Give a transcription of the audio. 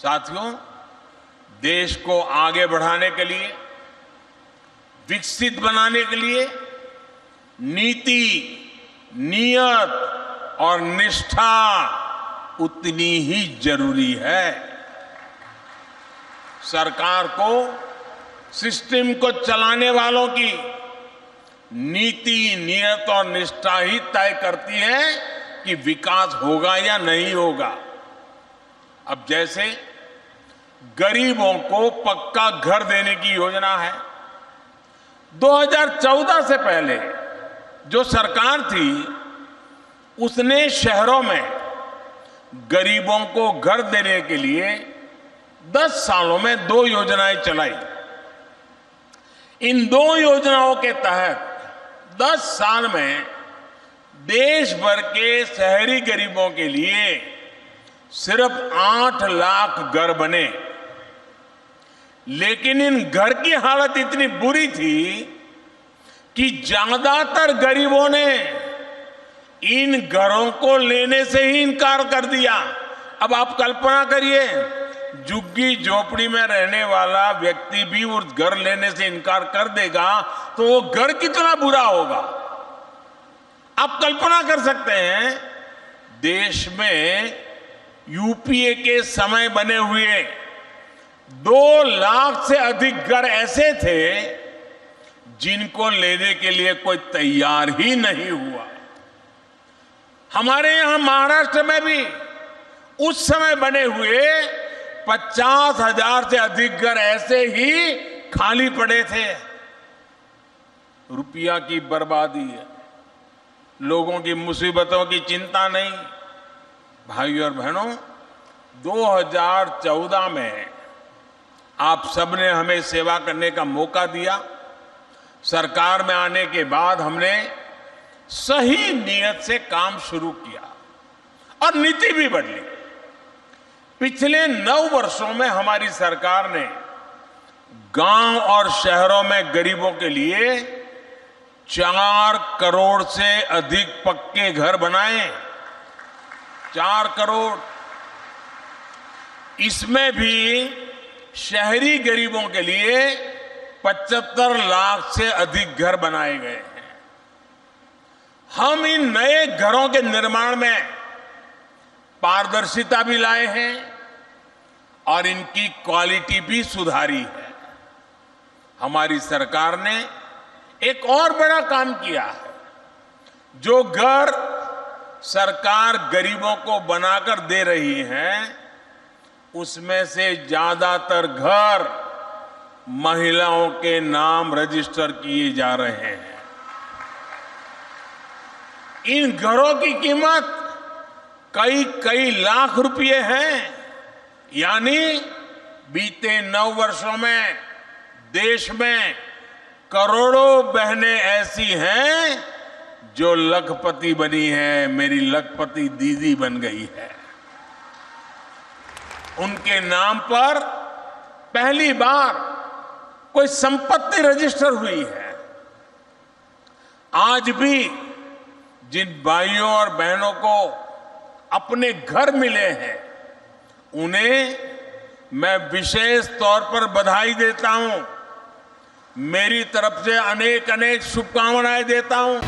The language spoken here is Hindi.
साथियों, देश को आगे बढ़ाने के लिए, विकसित बनाने के लिए नीति, नियत और निष्ठा उतनी ही जरूरी है। सरकार को, सिस्टम को चलाने वालों की नीति, नियत और निष्ठा ही तय करती है कि विकास होगा या नहीं होगा। अब जैसे गरीबों को पक्का घर देने की योजना है, 2014 से पहले जो सरकार थी उसने शहरों में गरीबों को घर देने के लिए 10 सालों में 2 योजनाएं चलाई। इन 2 योजनाओं के तहत 10 साल में देश भर के शहरी गरीबों के लिए सिर्फ 8 लाख घर बने। लेकिन इन घर की हालत इतनी बुरी थी कि ज्यादातर गरीबों ने इन घरों को लेने से ही इनकार कर दिया। अब आप कल्पना करिए, झुग्गी झोपड़ी में रहने वाला व्यक्ति भी उस घर लेने से इनकार कर देगा तो वो घर कितना बुरा होगा। आप कल्पना कर सकते हैं, देश में यूपीए के समय बने हुए 2 लाख से अधिक घर ऐसे थे जिनको लेने के लिए कोई तैयार ही नहीं हुआ। हमारे यहां महाराष्ट्र में भी उस समय बने हुए 50,000 से अधिक घर ऐसे ही खाली पड़े थे। रुपया की बर्बादी है, लोगों की मुसीबतों की चिंता नहीं। भाइयों और बहनों, 2014 में आप सबने हमें सेवा करने का मौका दिया। सरकार में आने के बाद हमने सही नियत से काम शुरू किया और नीति भी बदली। पिछले 9 वर्षों में हमारी सरकार ने गांव और शहरों में गरीबों के लिए 4 करोड़ से अधिक पक्के घर बनाए। 4 करोड़। इसमें भी शहरी गरीबों के लिए 75 लाख से अधिक घर बनाए गए हैं। हम इन नए घरों के निर्माण में पारदर्शिता भी लाए हैं और इनकी क्वालिटी भी सुधारी है। हमारी सरकार ने एक और बड़ा काम किया है। जो घर सरकार गरीबों को बनाकर दे रही है उसमें से ज्यादातर घर महिलाओं के नाम रजिस्टर किए जा रहे हैं। इन घरों की कीमत कई लाख रुपए है। यानी बीते 9 वर्षों में देश में करोड़ों बहनें ऐसी हैं जो लखपति बनी है, मेरी लखपति दीदी बन गई है। उनके नाम पर पहली बार कोई संपत्ति रजिस्टर हुई है। आज भी जिन भाइयों और बहनों को अपने घर मिले हैं उन्हें मैं विशेष तौर पर बधाई देता हूं। मेरी तरफ से अनेक शुभकामनाएं देता हूं।